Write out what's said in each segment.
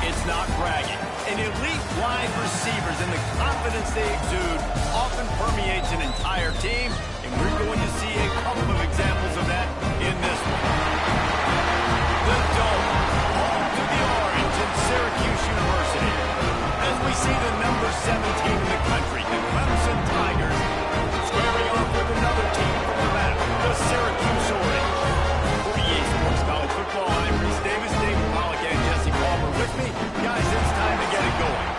It's not bragging. And elite wide receivers and the confidence they exude often permeates an entire team, and we're going to see a couple of examples of that in this one. The Dome, home to the Orange at Syracuse University. As we see the number 17 in the country, the Clemson Tigers, squaring off with another team from the map, the Syracuse Orange. For EA Sports College Football, I'm Reese Davis, David Pollock, and Jesse Palmer with me. Guys, it's time to get it going.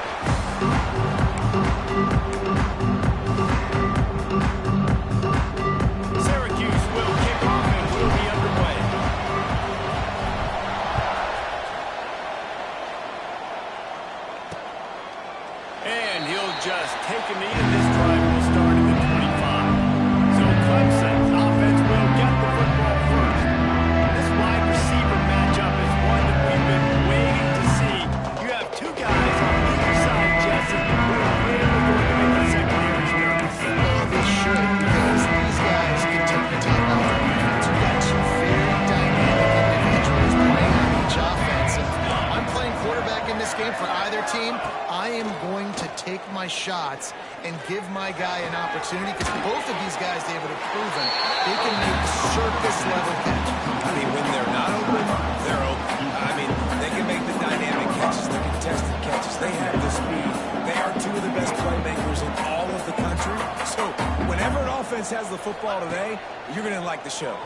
Syracuse will kick off and will be underway. And he'll just take a knee, and this drive will start at the 25. So Clemson's offense will get the football first. This wide receiver matchup is one that we've been waiting to see. You have two guys on either side, Jesse, who are really going to make the secondaries nervous. Well, they should, because these guys can take the top off the defense. We've got two very dynamic individuals playing on each offense. And I'm playing quarterback in this game for either team. I am going to take my shots and give my guy an opportunity, because both of these guys, David, have proven they can make circus-level catches. I mean, when they're not open, they're open. I mean, they can make the dynamic catches, the contested catches. They have the speed. They are two of the best playmakers in all of the country. So whenever an offense has the football today, you're going to like the show.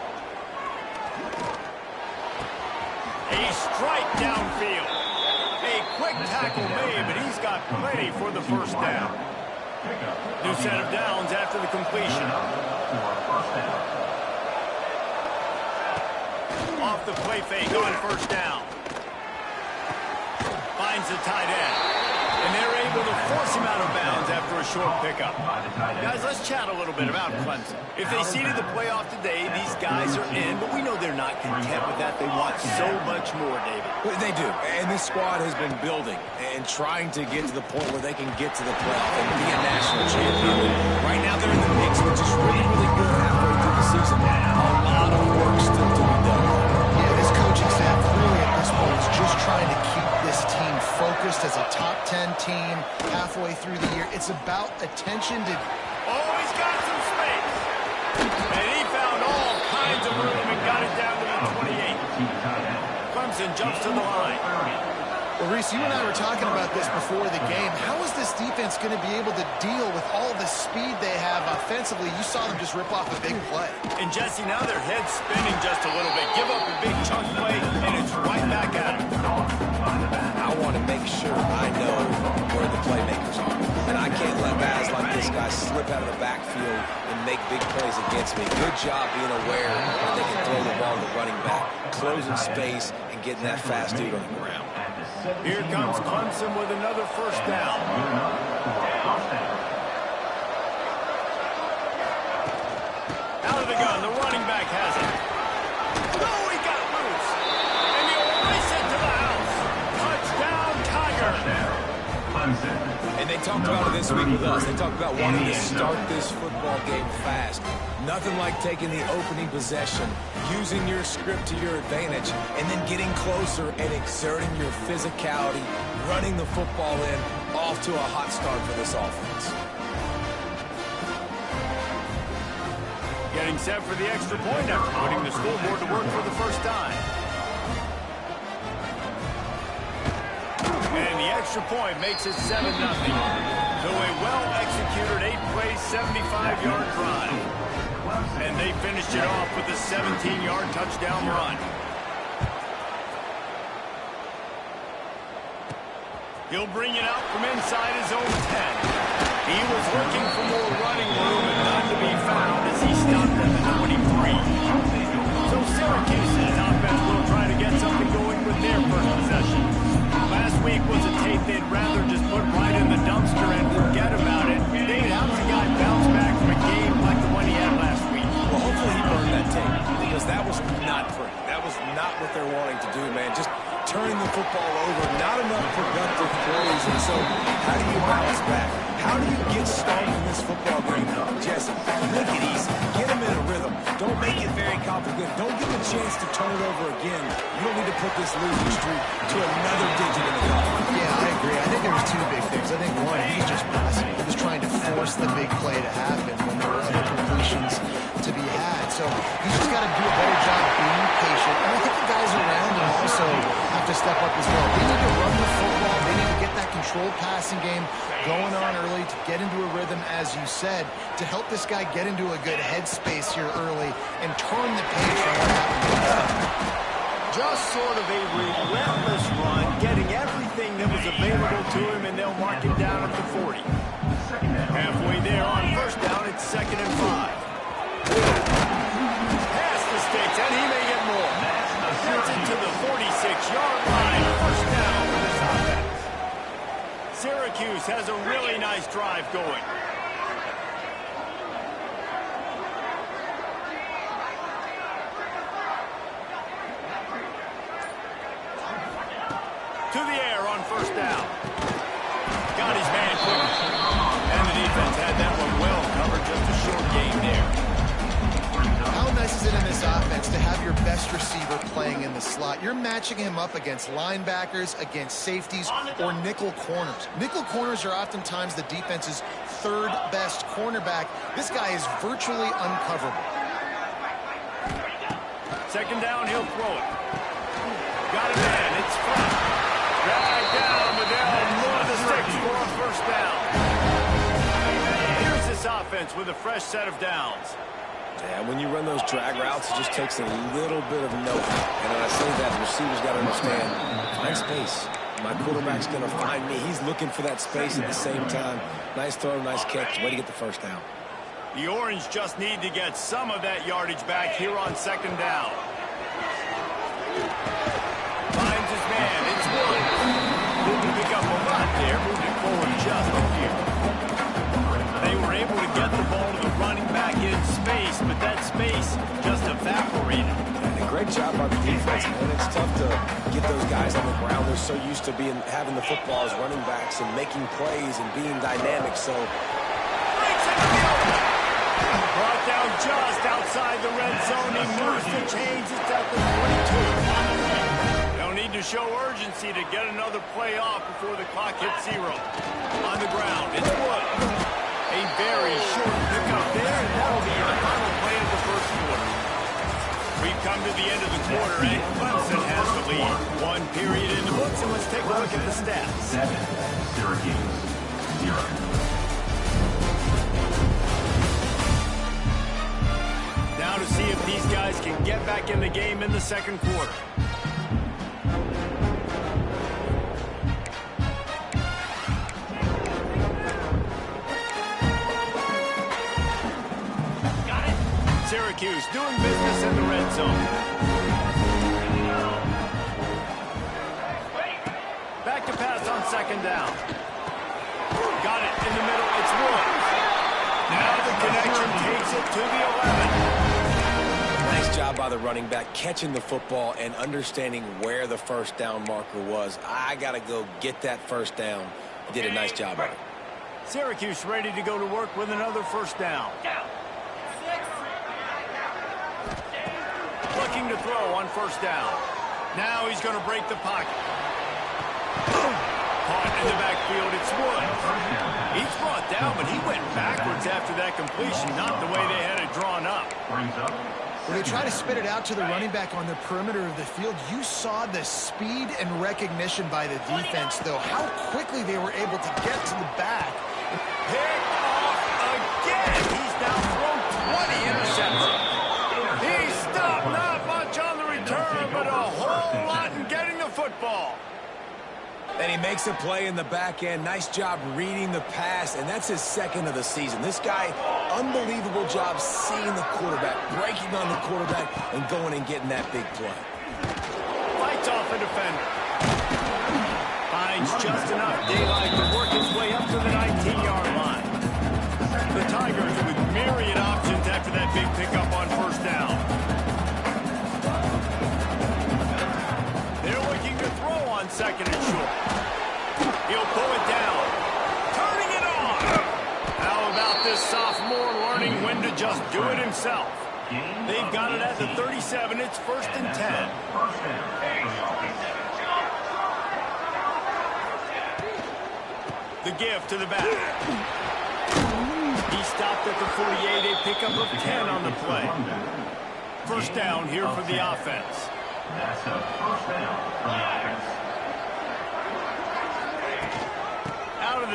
A strike downfield. A quick tackle made, but he's got plenty for the first down. New set of downs after the completion. Off the play fake on first down. Finds the tight end. And they're able to force him out of bounds after a short pickup. Guys, let's chat a little bit about Clemson. If they seeded the playoff today, these guys are in, but we know they're not content with that. They want so much more, David. They do, and this squad has been building and trying to get to the point where they can get to the playoff and be a national champion. Right now they're in the mix, which is really, really good halfway through the season. A lot of work still to be done. Yeah, this coaching staff really at this point is just trying to keep this team focused as a top 10 team halfway through the year. It's about attention to... Oh, he's got some space. And he found all kinds of room and got it down to the 28. Clemson jumps to the line. Well, Reese, you and I were talking about this before the game. How is this defense going to be able to deal with all the speed they have offensively? You saw them just rip off a big play. And, Jesse, now their head's spinning just a little bit. Give up a big chunk play, and it's right back at him. I want to make sure I know where the playmakers are. And I can't let guys like this guy slip out of the backfield and make big plays against me. Good job being aware that they can throw the ball to the running back, closing space, and getting that fast dude on the ground. Here comes Clemson with another first down. Out of the gun, the running back has it. Oh, he got loose. And he'll race it to the house. Touchdown, Tiger. And they talked about it this week with us. They talked about wanting to start this football game fast. Nothing like taking the opening possession, using your script to your advantage, and then getting closer and exerting your physicality, running the football in, off to a hot start for this offense. Getting set for the extra point after putting the scoreboard to work for the first time. And the extra point makes it 7-0. So a well-executed 8-play, 75-yard drive. And they finished it off with a 17-yard touchdown run. He'll bring it out from inside his own 10. He was looking for more running room and none to be found as he stopped at the 23. So Syracuse's offense will try to get something going with their first possession. Last week was a tape they'd rather just put right in the dumpster and forget about it. David, how's the guy bounce back from a game like the one he had last week? Well, hopefully he burned that tape, because that was not pretty. That was not what they're wanting to do, man. Just turning the football over, not enough productive plays. And so how do you bounce back? How do you get started in this football game? Jesse, make it easy. Get him in a rhythm. Don't make it very complicated. Don't give him a chance to turn it over again. You don't need to put this losing streak to another digit in the golf. slow. They need to run the football. They need to get that controlled passing game going on early to get into a rhythm, as you said, to help this guy get into a good headspace here early and turn the page from what happened. Just sort of a relentless run, getting everything that was available to him, and they'll mark him down at the 40. Halfway there on first down, it's 2nd and 5. Pass the sticks, and he may get more. Gets it to the 46-yard line. First down for this offense. Syracuse has a really nice drive going. To the air on first down. Got his man quick. And the defense had that one well covered. Just a short game there. How nice is it in this offense to have your best receiver playing in the slot? You're matching him up against linebackers, against safeties, or nickel corners. Nickel corners are oftentimes the defense's third best cornerback. This guy is virtually uncoverable. 2nd down, he'll throw it. Got it, man. It's flat. Drag down, but they'll move the sticks for a first down. Here's this offense with a fresh set of downs. Yeah, when you run those drag routes, it just takes a little bit of know-how. And when I say that, the receivers got to understand, find space. My quarterback's going to find me. He's looking for that space at the same time. Nice throw, nice catch. Way to get the first down. The Orange just need to get some of that yardage back here on 2nd down. Finds his man. It's Wood. Didn't pick up a lot there. Moved it forward just a few. They were able to get the ball to the running back in space, but that space just evaporated. And a great job by the defense, man. It's tough to get those guys on the ground. They're so used to having the football as running backs and making plays and being dynamic. So brought down just outside the red zone. He moves the chains. It's at the 22. They'll need to show urgency to get another play off before the clock hits 0. On the ground, it's Wood. A very short pickup there, and that'll be the final play of the first quarter. We've come to the end of the quarter, and Clemson has the lead. 1 period in the books, and let's take a look at the stats. 7, Syracuse, 0. Now to see if these guys can get back in the game in the second quarter. Syracuse doing business in the red zone. Back to pass on 2nd down. Got it in the middle. It's Wood. Now the connection takes it to the 11. nice job by the running back catching the football and understanding where the first down marker was. I got to go get that first down. He did a nice job of it. Syracuse ready to go to work with another first down. Looking to throw on first down. Now he's going to break the pocket. Caught in the backfield, it's Wood. He's brought down, but he went backwards after that completion, not the way they had it drawn up. When they try to spit it out to the running back on the perimeter of the field, you saw the speed and recognition by the defense, though. How quickly they were able to get to the back. Picked off again. He's now thrown 20 interceptions. He stopped not much on the return, but a whole lot in getting the football. And he makes a play in the back end. Nice job reading the pass, and that's his second of the season. This guy, unbelievable job seeing the quarterback, breaking on the quarterback, and going and getting that big play. Fights off a defender. Finds just enough daylight to work his way up to the 19-yard line. The Tigers with myriad options after that big pickup on first down. They're looking to throw on second and short. He'll pull it down. Turning it on. How about this sophomore learning when to just do it himself? They've got it at the 37. It's 1st and 10. The give to the back. He stopped at the 48. A pickup of 10 on the play. First down here for the offense. That's a first down for the offense.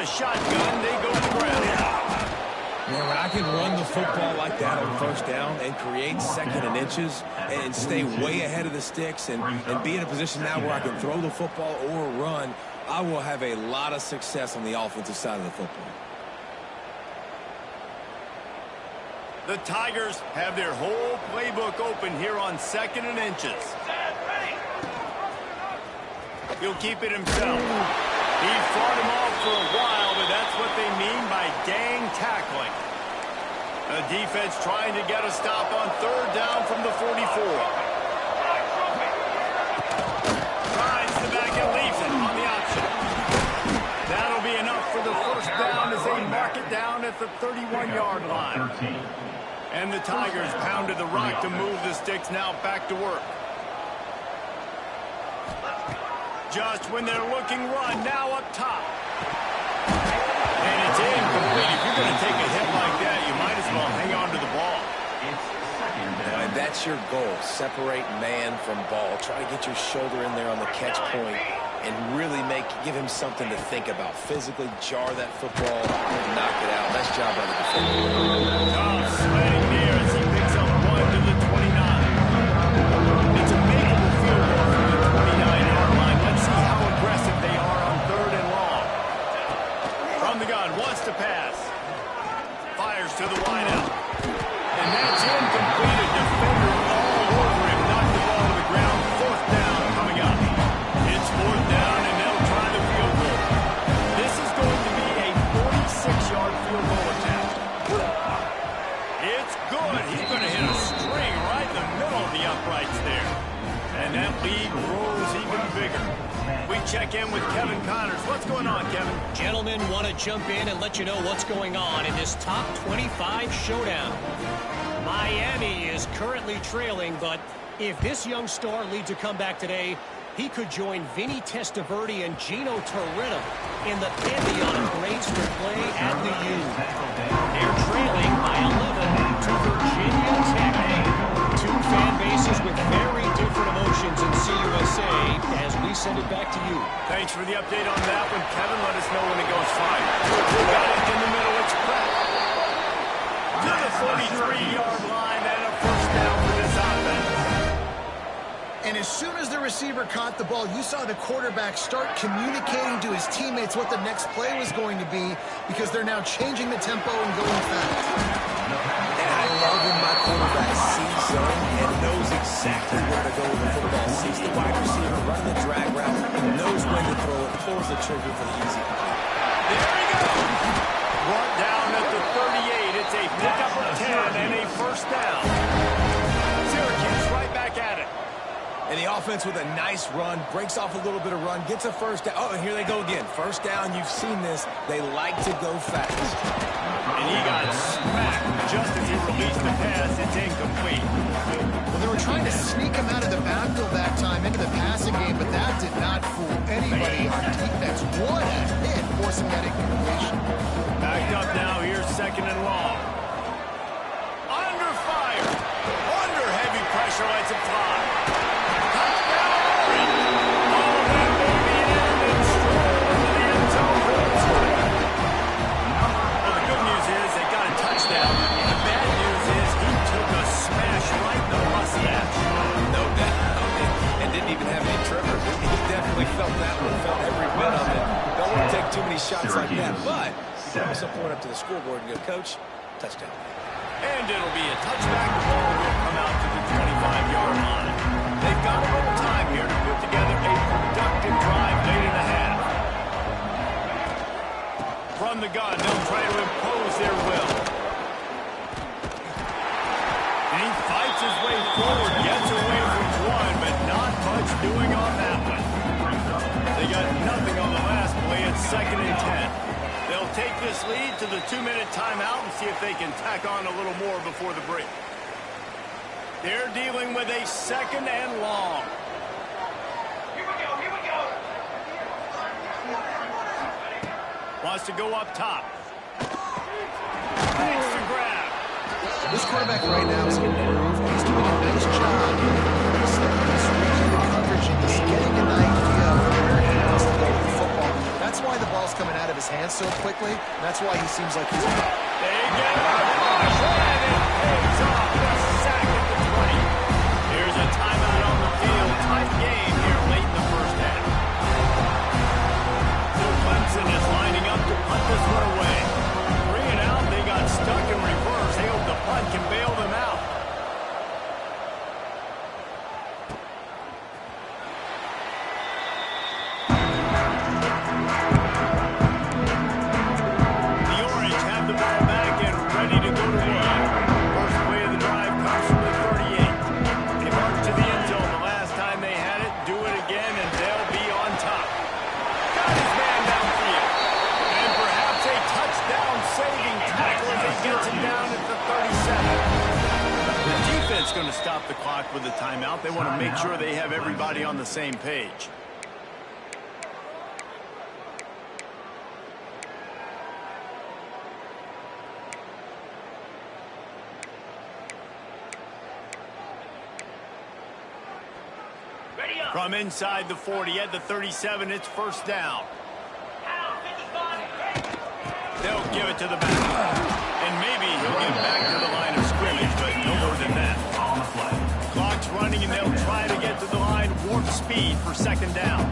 the shotgun. They go to the ground. Man, when I can run the football like that on first down and create second and inches and stay way ahead of the sticks and be in a position now where I can throw the football or run, I will have a lot of success on the offensive side of the football. The Tigers have their whole playbook open here on second and inches. He'll keep it himself. He fought him off for a while, but that's what they mean by gang tackling. The defense trying to get a stop on third down from the 44. Tries the back and leaves it on the option. That'll be enough for the first down as they mark it down at the 31-yard line. And the Tigers pounded the rock to move the sticks now back to work. Just when they're looking run, now up top. And it's incomplete. If you're going to take a hit like that, you might as well hang on to the ball. And that's your goal. Separate man from ball. Try to get your shoulder in there on the catch point and really give him something to think about. Physically jar that football and knock it out. Nice job by the defender. Tough swing near as he picks up one to the 29. It's a makeable field goal from the 29-yard line. Let's see how aggressive they are on third and long. From the gun, wants to pass. Fires to the wideout. And that's incomplete. A defender all over him. Knocked the ball to the ground. Fourth down coming up. It's fourth down, and they'll try the field goal. This is going to be a 46-yard field goal attempt. It's good. He's going to hit a string right in the middle of the uprights there. And that lead grows even bigger. We check in with Kevin Connors. What's going on, Kevin? Gentlemen, want to jump in and let you know what's going on in this top 25 showdown. Miami is currently trailing, but if this young star leads a comeback today, he could join Vinny Testaverde and Gino Toretta in the pantheon of greats to play at the U. They're trailing by 11 to Virginia Tech. Two fan bases with very different emotions in CUSA as we send it back to you. Thanks for the update on that one, Kevin. Let us know when it goes fire. Got it in the middle. It's Pratt. To the 43-yard line and a first down for this offense. And as soon as the receiver caught the ball, you saw the quarterback start communicating to his teammates what the next play was going to be because they're now changing the tempo and going fast. And I love when my quarterback sees zone and knows exactly where to go with the football. Sees the wide receiver, running the drag route, knows when to throw it, pulls the trigger for the easy play. There he goes. Brought down at the 38. It's a pickup of 10 and a first down. Syracuse right back at it. And the offense with a nice run, breaks off a little bit of run, gets a first down. Oh, and here they go again. First down, you've seen this. They like to go fast. And he got smacked just as he released the pass. It's incomplete. Well, they were trying to sneak him out of the backfield that time into the passing game, but that did not fool anybody on defense. What a hit, forcing that incompletion. Backed up now. Here's second and long. Under fire. Under heavy pressure. Lets it fly. Felt that one, felt every bit of it. Don't want to take too many shots like that, but you can also point up to the scoreboard and go, Coach, touchdown. And it'll be a touchback. The ball will come out to the 25-yard line. They've got a little time here to put together a productive drive late in the half. From the gun, they'll try to impose their will. And he fights his way forward, gets away from one, but not much doing on that one. They got nothing on the last play. It's second and 10. They'll take this lead to the 2-minute timeout and see if they can tack on a little more before the break. They're dealing with a second and long. Here we go. Wants to go up top. Makes the grab. This quarterback right now is in the groove. He's doing a nice job. He's reading the coverage and he's getting an idea of where he wants to go with the football. That's why the ball's coming out of his his hands so quickly. That's why he seems like he's... They get a push, and it pays off. A sack at the 20. Here's a timeout on the field. Tight game here late in the first half. So Clemson is lining up to punt this one away. 3 and out, they got stuck in reverse. They hope the punt can bail them out. Going to stop the clock with a timeout. They want to make sure they have everybody on the same page. From inside the 40 at the 37, it's first down. They'll give it to the back. And maybe he'll get back to the line of scrimmage, but no more than that. Clock's running, and they'll try to get to the line, warp speed for second down.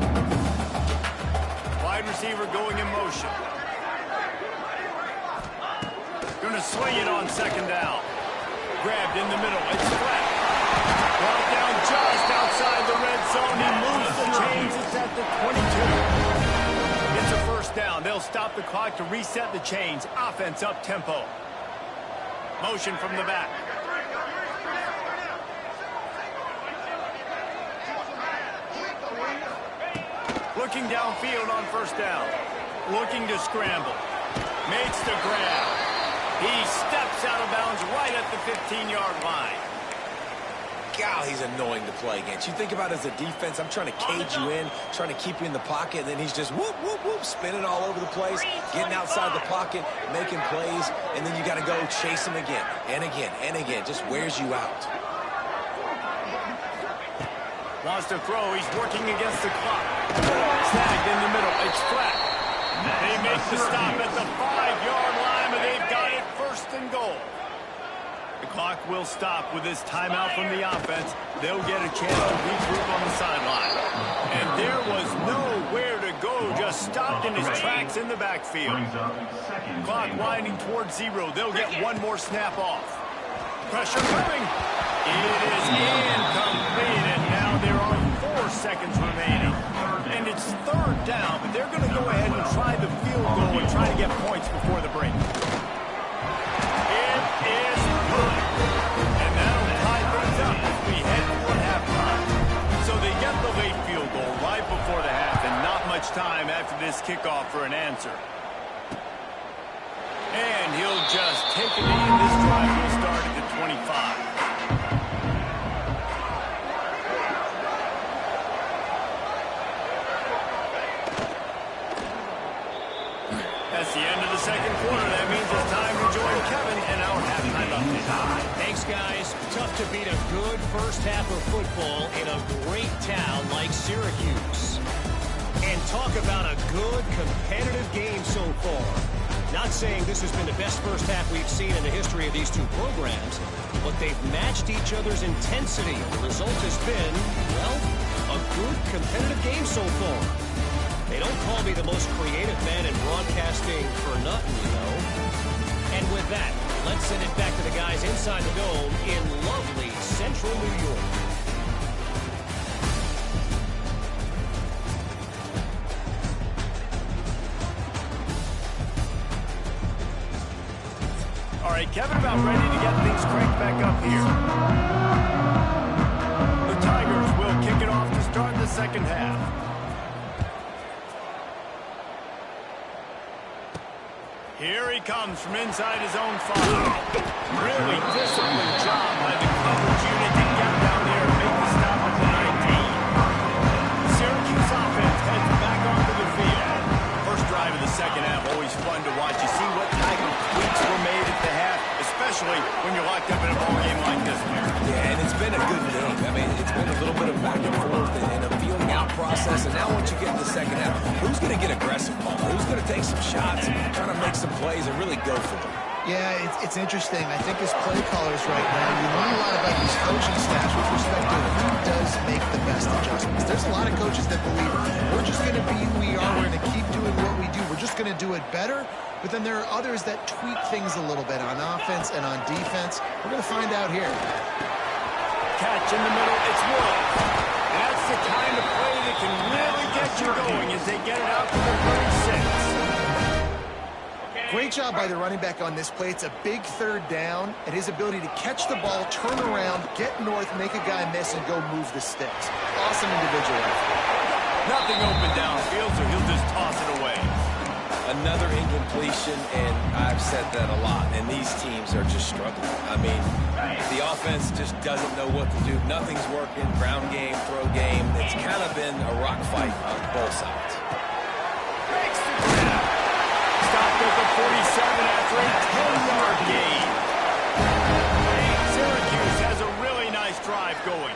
Wide receiver going in motion. Going to swing it on second down. Grabbed in the middle. It's flat. Brought down just outside the red zone. He moves the chains. It's at the 22. It's a first down. They'll stop the clock to reset the chains. Offense up tempo. Motion from the back. Looking downfield on first down. Looking to scramble. Makes the grab. He steps out of bounds right at the 15-yard line. God, he's annoying to play against. You think about it as a defense, I'm trying to cage you in, trying to keep you in the pocket, and then he's just whoop, whoop, whoop, spinning all over the place, getting outside the pocket, making plays, and then you got to go chase him again, and again, and again. Just wears you out. Wants to throw. He's working against the clock. Snagged in the middle. It's flat. They make the stop at the 5-yard line, but they've got it first and goal. The clock will stop with this timeout from the offense. They'll get a chance to regroup on the sideline. And there was nowhere to go. Just stopped in his tracks in the backfield. Clock winding towards 0. They'll get one more snap off. Pressure coming. It is incomplete, and now there are 4 seconds remaining. And it's third down, but they're going to go ahead and try the field goal and try to get points before the break. It is good. And that'll tie things up as we head toward halftime. So they get the late field goal right before the half, and not much time after this kickoff for an answer. And he'll just take a knee, and this drive will start at the 25. That's the end of the second quarter. That means it's time to join Kevin in our halftime update. Thanks, guys. Tough to beat a good first half of football in a great town like Syracuse. And talk about a good competitive game so far. Not saying this has been the best first half we've seen in the history of these two programs, but they've matched each other's intensity. The result has been, well, a good competitive game so far. They don't call me the most creative man in broadcasting for nothing, you know. And with that, let's send it back to the guys inside the dome in lovely central New York. All right, Kevin, about ready to get things cranked back up here. The Tigers will kick it off to start the second half. Here he comes from inside his own 5. Really disciplined job by the coverage unit to get down there and make the stop at the 19. Syracuse offense heads back onto the field. First drive of the second half, always fun to watch. You see what type of tweaks were made at the half, especially when you're locked up in a ball game like this one. Yeah, and it's been a good game. I mean, it's been a little bit of back and forth and a feeling out process. And now once you get in the second half, who's going to get aggressive, Paul? Who's going to to take some shots, trying to make some plays, and really go for them. Yeah, it's interesting. I think as play callers right now, you learn a lot about these coaching staffs with respect to who does make the best adjustments. There's a lot of coaches that believe we're just going to be who we are. We're going to keep doing what we do. We're just going to do it better. But then there are others that tweak things a little bit on offense and on defense. We're going to find out here. Catch in the middle. It's Wood. That's the kind of play that can really get you going as they get it out to the 36. Great job by the running back on this play. It's a big third down, and his ability to catch the ball, turn around, get north, make a guy miss, and go move the sticks. Awesome individual effort. Nothing open downfield, so he'll just toss it away. Another incompletion, and I've said that a lot, and these teams are just struggling. I mean, the offense just doesn't know what to do. Nothing's working. Ground game, throw game. It's kind of been a rock fight on both sides. Makes the grab. Stopped at the 47 after a 10-yard gain. Syracuse has a really nice drive going.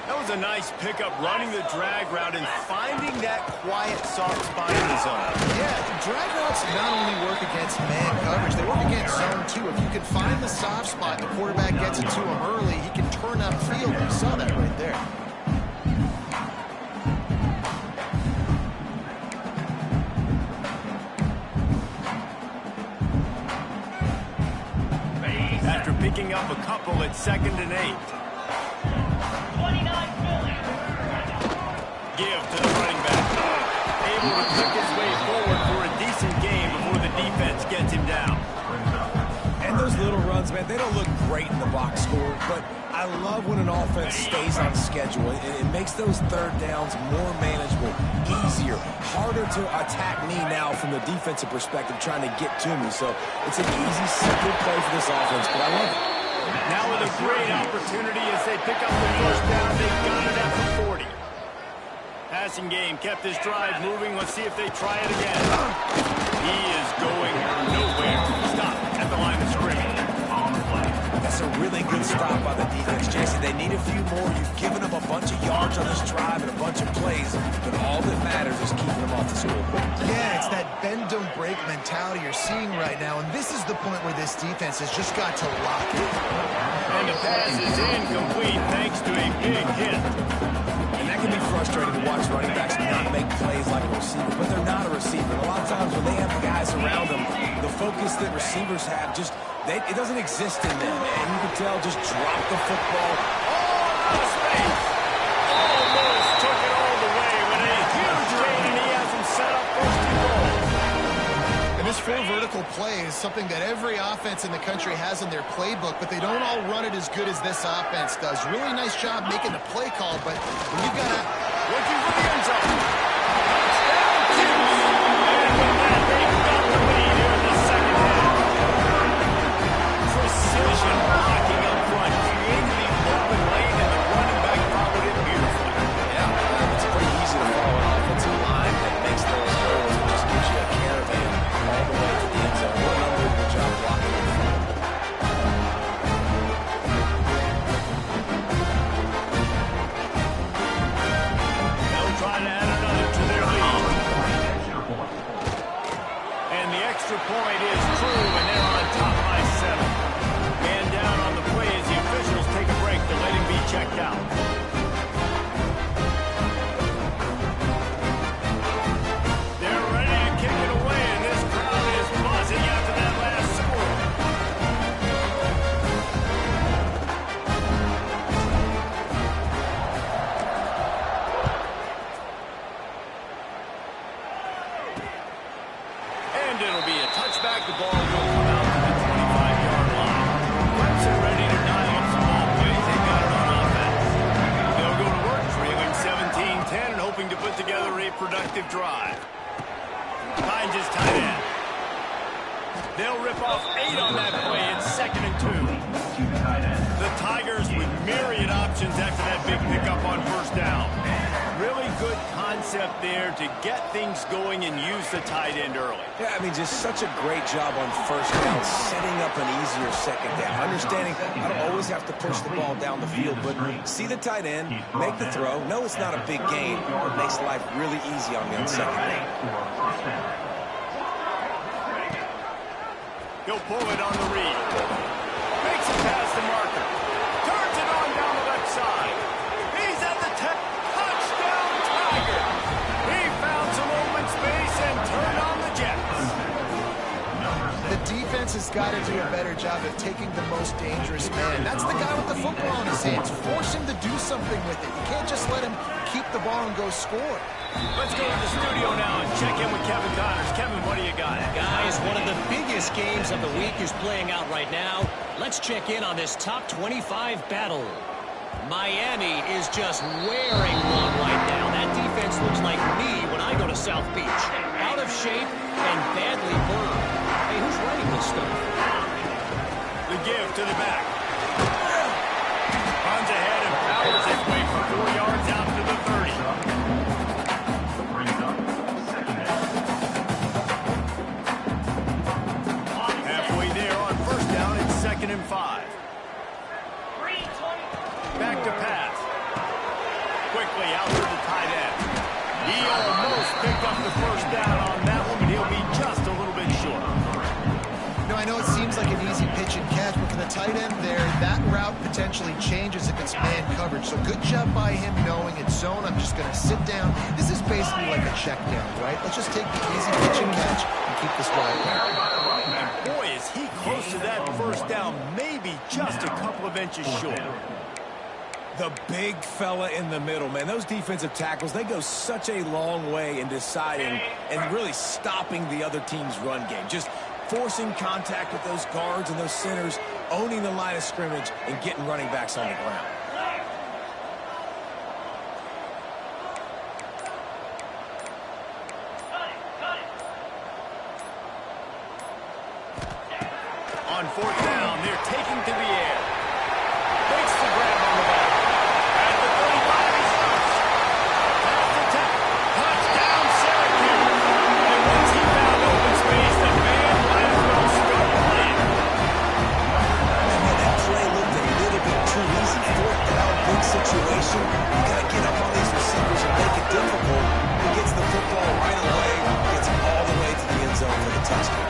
That was a nice pickup, running the drag route and finding that quiet, soft spot in the zone. Yeah, drag routes not only work against man coverage, they work against zone too. If you can find the soft spot and the quarterback gets it to him early, he can turn upfield. You saw that right there. After picking up a couple at 2nd and 8. Give to the running back. Able to pick his way forward for a decent game before the defense gets him down. And those little runs, man, they don't look great in the box score, but I love when an offense stays on schedule. It makes those third downs more manageable, easier, harder to attack me now from the defensive perspective trying to get to me. So it's an easy, simple play for this offense, but I love it. Now with a great opportunity as they pick up the first down, they've got it at the 40. Passing game kept this drive moving. Let's see if they try it again. He is going nowhere. Stop at the line of scrimmage. That's a really good stop by the defense, Jason. They need a few more. You've given them a bunch of yards on this drive and a bunch of plays, but all that matters is keeping them off the scoreboard. Yeah, it's that bend, don't break mentality you're seeing right now, and this is the point where this defense has just got to lock it. And the pass is incomplete thanks to a big hit. And that can be frustrating to watch running backs not make plays like a receiver, but they're not a receiver. And a lot of times when they have guys around them, the focus that receivers have just, it doesn't exist in them. And you can tell, just drop the football. Oh, out of space. Almost took it all the way with a huge gain, and he has him set up first and goal. And this full vertical play is something that every offense in the country has in their playbook, but they don't all run it as good as this offense does. Really nice job making the play call, but when you've got to looking for the end zone. Touchdown, Cuse. And with that, they've got the lead here in the second half. Precision blocking up front, creating the open lane, and the running back followed it beautifully. Yeah, it's pretty easy to follow an offensive line that makes those holes and just gives you a caravan all the way to the end zone. What an unbelievable job blocking in front. Trying to add another to their lead. And the extra point is true, and they're on top by 7. Man down on the play as the officials take a break to let him be checked out. They're ready to kick it away, and this crowd is buzzing after that last score. It'll be a touchback. The ball will come out to the 25-yard line. Clemson ready to dial up some ball plays. They've got it on offense. They'll go to work, trailing 17-10 and hoping to put together a productive drive. Finds his tight end. They'll rip off 8 on that play. It's 2nd and 2. The Tigers with myriad options after that big pickup on first down. Really good concept there to get things going and use the tight end early. Yeah, I mean, just such a great job on first down, setting up an easier second down. Understanding I don't always have to push the ball down the field, but see the tight end, make the throw. No, it's not a big gain, but it makes life really easy on me on second down. He'll pull it on the read. Makes it past the marker. Turns it on down the left side. He's at the 10. Touchdown, Tiger. He found some open space and turned on the Jets. The defense has got to do a better job of taking the most dangerous man. That's the guy with the football in his hands. Force him to do something with it. You can't just let him keep the ball and go score. Let's go to the studio now and check in with Kevin Connors. Kevin, what do you got? Guys, one of the biggest games of the week is playing out right now. Let's check in on this top 25 battle. Miami is just wearing one right now. That defense looks like me when I go to South Beach. Out of shape and badly burned. Hey, who's writing this stuff? The give to the back. Runs ahead and powers his way for 4 yards out to the 30. Halfway there on first down, it's 2nd and 5. Back to pass. Quickly out to the tight end. He almost picked up the first down on that one, but he'll be just a little bit short. I know it seems like an easy pitch and catch, but for the tight end there, that route potentially changes if it's man coverage. So good job by him knowing it's zone. I'm just going to sit down. This is basically like a check down, right? Let's just take the easy pitch and catch and keep this wide open. And boy, is he close to that first down, maybe just a couple of inches short. The big fella in the middle, man. Those defensive tackles, they go such a long way in deciding and really stopping the other team's run game. Just forcing contact with those guards and those centers, owning the line of scrimmage, and getting running backs on the ground. On 4th down, they're taking to the air. Makes the grab on the back. At the 35, he stops. Past the 10. Touchdown, Syracuse. And once he found open space, the man might as well start playing. Man, that play looked a little bit too easy. 4th down, big situation. You got to get up on these receivers and make it difficult. He gets the football right away, gets it all the way to the end zone for the touchdown.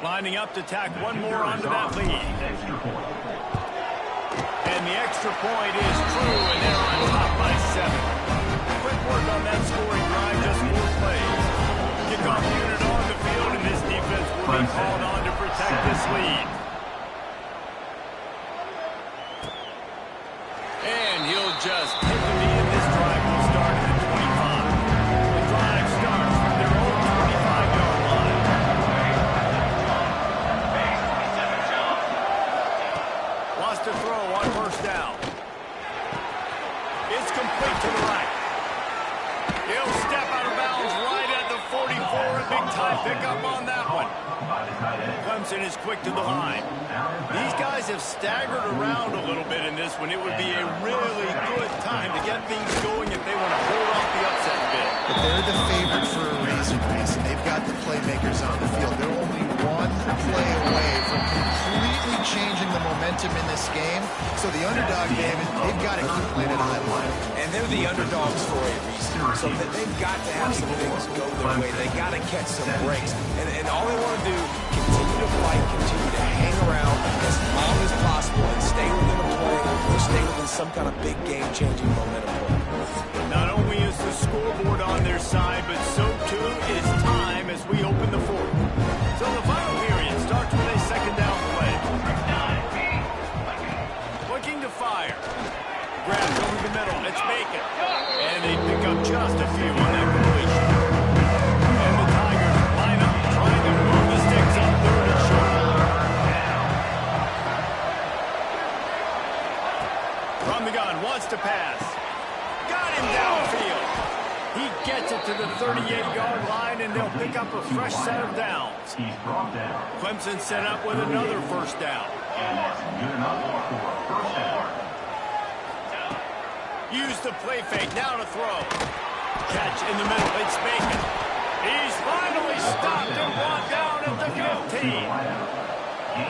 Lining up to tack one more onto that lead. And the extra point is true, and they're on top by 7. Quick work on that scoring drive, just 4 plays. Kickoff unit on the field, and this defense will be called on to protect this lead. And he'll just take the knee, and this drive will start at the 25. The drive starts from their own 25-yard line. To throw on first down. It's complete to the right. He'll step out of bounds right at the 44. A big time pickup on that one. Clemson is quick to the line. These guys have staggered around a little bit in this one. It would be a really good time to get things going if they want to hold off the upset bid. But they're the favorite for a reason, Mason. They've got the playmakers on the field. They're only one play away from completely changing the momentum in this game. So the underdog, David, they've got to keep playing at a high line. And they're the underdogs for a reason. So they've got to have some things go their way. They got to catch some breaks. And all they want to do, continue to fight, continue to hang around as long as possible and stay within the play or stay within some kind of big game-changing momentum play. Not only is the scoreboard on their side, but so too is time as we open the 4th. So the final period starts with a 2nd down play. Looking to fire. Grabs over the middle. It's Bacon. And they pick up just a few on that completion. And the Tigers line up, trying to move the sticks up 3rd and short. From the gun, wants to pass. Got him downfield. He gets it to the 38-yard line, and they'll pick up a fresh set of downs. Clemson set up with another first down. Use the play fake, now to throw. Catch in the middle, it's Bacon. He's finally stopped and brought down at the 15.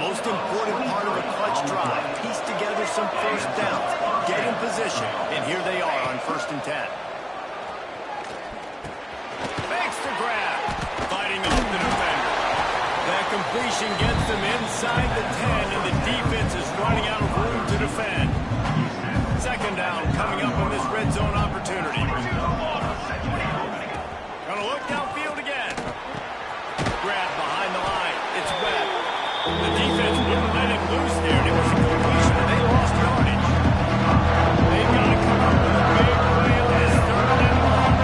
Most important part of a clutch drive, piece together some first downs, get in position, and here they are on 1st and 10. Makes the grab, fighting off the defender. That completion gets them inside the 10, and the defense is running out of room to defend. 2nd down coming up on this red zone opportunity. Gonna look downfield again. Grab behind the line. It's Webb. The defense wouldn't let him loose there. It was a completion, and they lost yardage. They've got to come up with a big play on this 3rd and long.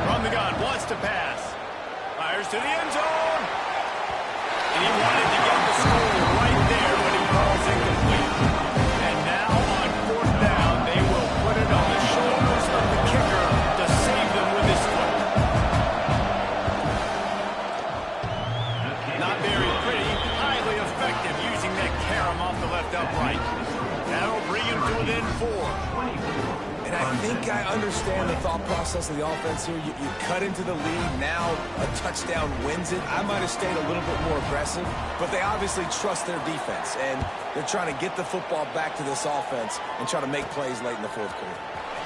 From the gun, wants to pass. Fires to the end zone. And he wanted to get the score right there when he calls incomplete. And now on 4th down, they will put it on the shoulders of the kicker to save them with his foot. Not very pretty, highly effective using that carom off the left upright. That'll bring him to within 4. And I think I understand the thought process of the offense here. You cut into the lead, now a touchdown wins it. I might have stayed a little bit more aggressive, but they obviously trust their defense, and they're trying to get the football back to this offense and try to make plays late in the 4th quarter.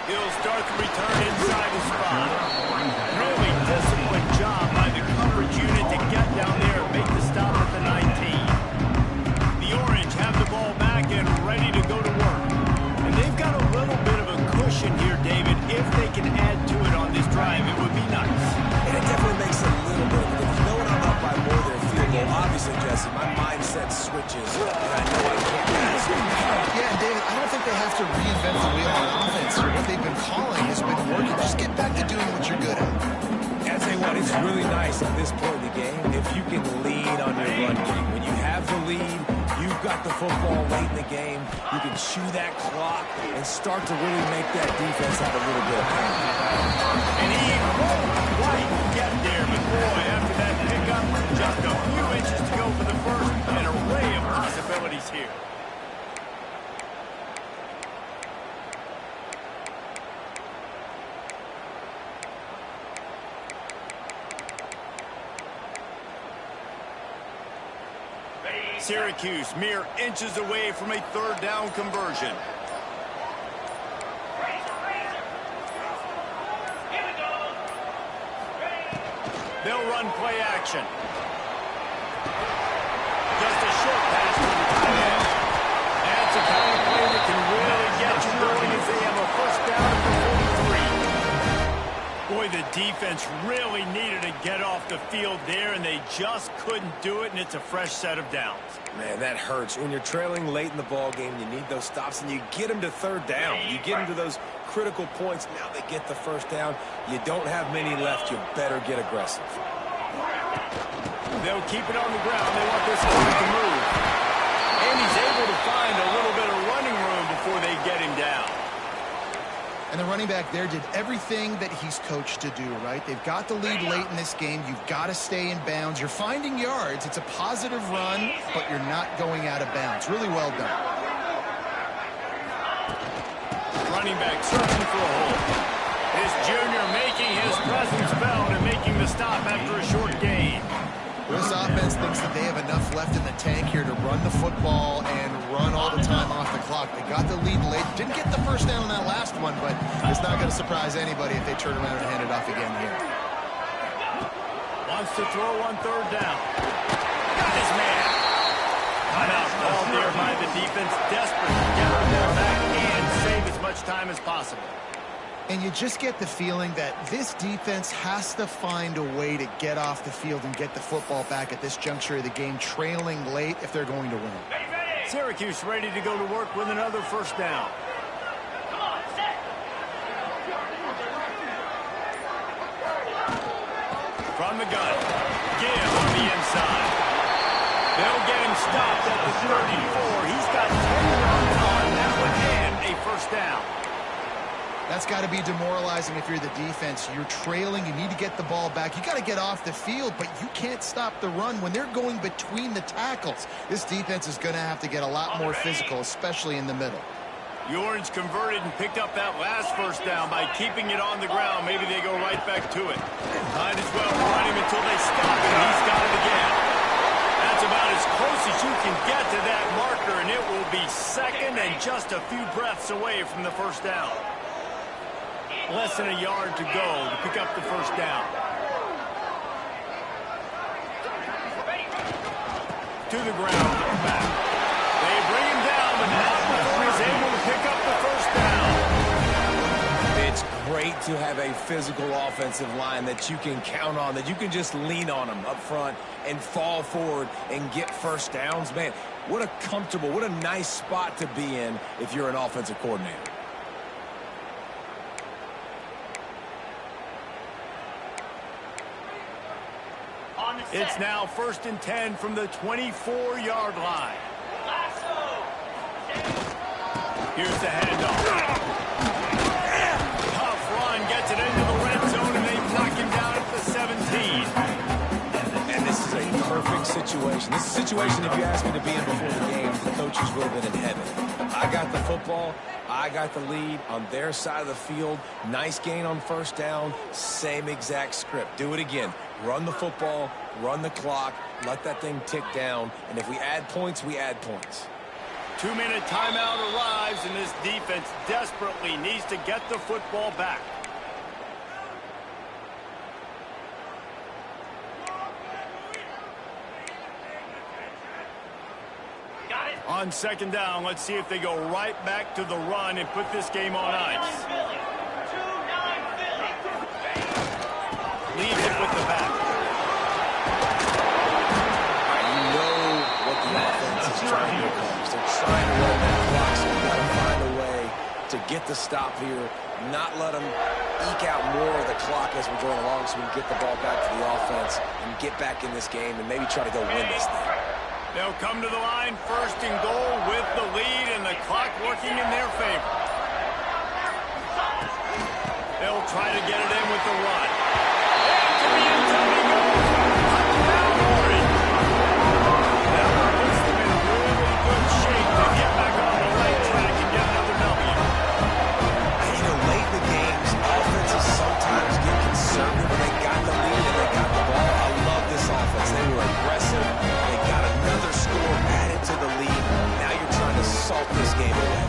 He'll start the return inside the spot. Really disciplined job by the coverage unit to get down there and make the stop at the 19. The Orange have the ball back and ready to go to work. And they've got a little bit of a cushion here, David. If they can add to it on this drive, it would be nice. And it definitely makes a little bit of a difference. Knowing I'm up by more than a field goal, obviously, Jesse, my mindset switches, and I know I can't pass it. Yeah, and David, I don't think they have to reinvent the wheel on offense. What they've been calling has been working. Just get back to doing what you're good at. I'll tell you what, it's really nice at this point in the game if you can lean on your run game. When you have the lead, you've got the football late in the game, you can chew that clock and start to really make that defense have a little bit of pain. And he won't quite get there, but boy, after that pickup, just a few inches to go for the first, an array of possibilities here. Syracuse mere inches away from a 3rd down conversion. They'll run play action. Just a short pass to the tight end. That's a kind of play that can really get you going as they have a 1st down at the 43. Boy, the defense really needed to get off the field there, and they just couldn't do it, and it's a fresh set of downs. Man, that hurts. When you're trailing late in the ball game, you need those stops, and you get them to 3rd down. You get them to those critical points. Now they get the 1st down. You don't have many left. You better get aggressive. They'll keep it on the ground. They want this one to move. And he's able to find a little bit of running room before they get him down. And the running back there did everything that he's coached to do, right? They've got the lead late in this game. You've got to stay in bounds. You're finding yards. It's a positive run, but you're not going out of bounds. Really well done. Running back searching for a hole. This junior making his presence felt and making the stop after a short gain. This offense thinks that they have enough left in the tank here to run the football and run all the time off the clock. They got the lead late. Didn't get the 1st down on that last one, but it's not going to surprise anybody if they turn around and hand it off again here. Wants to throw on 3rd down. Got his man. Timeout called there by the defense. Desperate to get the ball back and save as much time as possible. And you just get the feeling that this defense has to find a way to get off the field and get the football back at this juncture of the game, trailing late if they're going to win. Syracuse ready to go to work with another 1st down. From the gun, Gibb on the inside. They'll get him stopped at the 34. He's got 10 yards on that one and a 1st down. That's got to be demoralizing if you're the defense. You're trailing. You need to get the ball back. You got to get off the field, but you can't stop the run when they're going between the tackles. This defense is going to have to get a lot more physical, especially in the middle. The Orange converted and picked up that last first down by keeping it on the ground. Maybe they go right back to it. Might as well run him until they stop it. He's got it again. That's about as close as you can get to that marker, and it will be second and just a few breaths away from the first down. Less than a yard to go to pick up the first down. To the ground, back. They bring him down, but not before he's able to pick up the first down. It's great to have a physical offensive line that you can count on, that you can just lean on them up front and fall forward and get first downs. Man, what a comfortable, what a nice spot to be in if you're an offensive coordinator. It's now 1st and 10 from the 24-yard line. Here's the handoff. Tough run, gets it into the red zone, and they knock him down at the 17. And this is a perfect situation. This is a situation, if you asked me to be in before the game, the coaches would have been in heaven. I got the football. I got the lead on their side of the field. Nice gain on first down. Same exact script. Do it again. Run the football, run the clock, let that thing tick down, and if we add points, we add points. 2-minute timeout arrives, and this defense desperately needs to get the football back. On 2nd down, let's see if they go right back to the run and put this game on ice. Leaves it with the back. You know what the offense is trying to accomplish. They're trying to run that clock, so we've got to find a way to get the stop here, not let them eke out more of the clock as we're going along so we can get the ball back to the offense and get back in this game and maybe try to go win this thing. They'll come to the line, 1st and goal with the lead and the clock working in their favor. They'll try to get it in with the run. To the end zone he goes. Touchdown, Orange. That one puts them in really good shape to get back on the right track and get another W. You know, late in the games, offenses sometimes get conservative when they got the lead and they got the ball. I love this offense. They were aggressive. They got another score added to the lead. Now you're trying to salt this game away.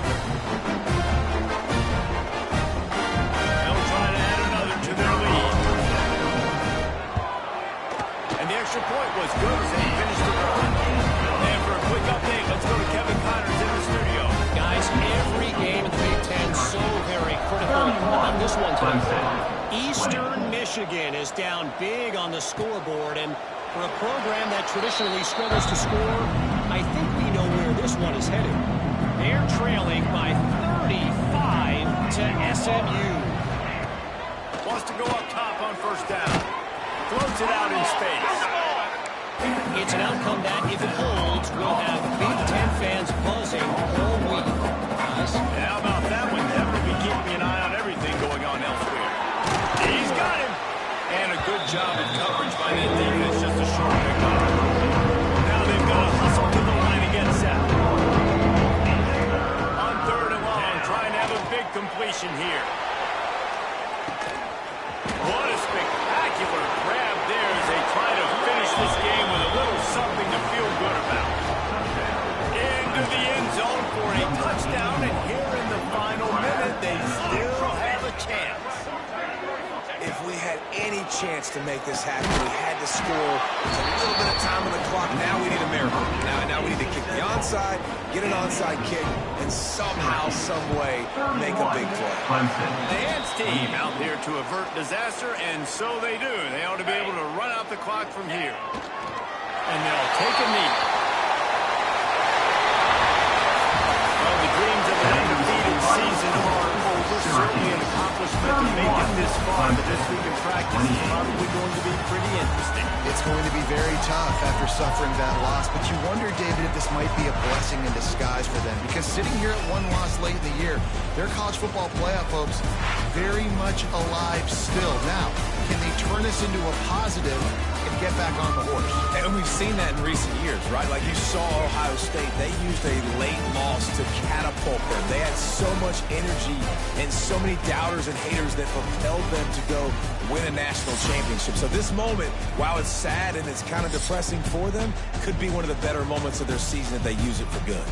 They'll try to add another to their lead. And the extra point was good as they finished the run. And for a quick update, let's go to Kevin Connors in the studio. Guys, every game in the Big Ten so very critical. On this one tonight, Eastern Michigan is down big on the scoreboard, and for a program that traditionally struggles to score, I think we know where this one is headed. They're trailing by 35 to SMU. Wants to go up top on 1st down. Throws it out in space. It's an outcome that, if it holds, will have Big Ten fans buzzing all week. And how about that one? Definitely be keeping an eye on everything going on elsewhere. He's got him. And a good job of coverage by that defense. Just a short pickup. Now they've got to hustle to the line and get set. On 3rd and long, trying to have a big completion here. What a spectacular grab there as they try to finish this game with a little something to feel good about. Into the end zone for a touchdown, and here in the final minute, they still have a chance. If we had any chance to make this happen, we had to score. There's a little bit of time on the clock. Now we need a miracle. Now we need to kick the onside, get an onside kick, and somehow, some way, make a big play. The Ants team out there to avert disaster, and so they do. They ought to be able to run out the clock from here. And they'll take a knee. Well, the dreams of an undefeated season are over. Certainly an accomplishment to make it this far, but this week in practice is probably going to be pretty interesting. It's going to be very tough after suffering that loss, but you wonder, David, if this might be a blessing in disguise for them, because sitting here at one loss late in the year, their college football playoff hopes very much alive still. Now, can they turn this into a positive and get back on the horse? And we've seen that in recent years, right? Like you saw Ohio State, they used a late loss to catapult them. They had so much energy and so many doubters and haters that propelled them to go win a national championship. So this moment, while it's sad and it's kind of depressing for them, could be one of the better moments of their season if they use it for good.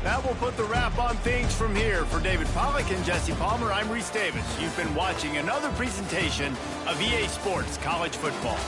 That will put the wrap on things from here. For David Pollack and Jesse Palmer, I'm Reese Davis. You've been watching another presentation of EA Sports College Football.